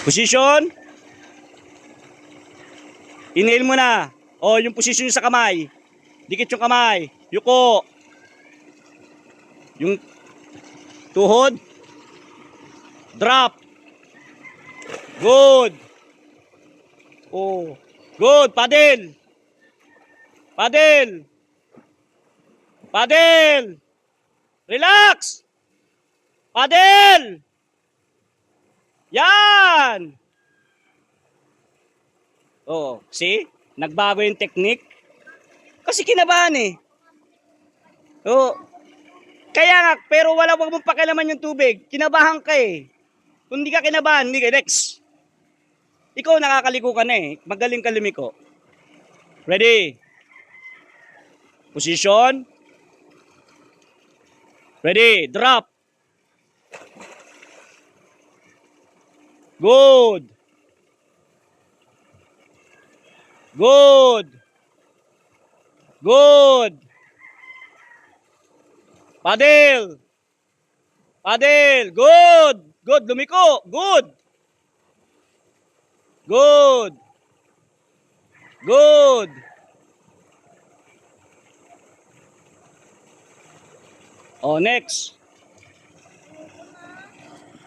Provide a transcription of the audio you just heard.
Position. Inhale mo na. O, yung position sa kamay. Dikit yung kamay. Yuko. Yung tuhod. Drop. Good. Oh. Good. Paddle. Paddle. Paddle. Relax. Paddle. Yan. Oh, see? Nagbago yung technique. Kasi kinabahan eh. Oh. Kaya nga, pero wag mong pakialaman yung tubig. Kinabahan ka eh. Kung hindi ka kinabahan, hindi ka. Next. Ikaw nakakaliko ka na eh. Magaling ka lumiko. Ready? Position. Ready? Drop. Good. Good. Good. Paddle. Paddle. Good. Good. Lumiko. Good. Good. Good. Oh, next.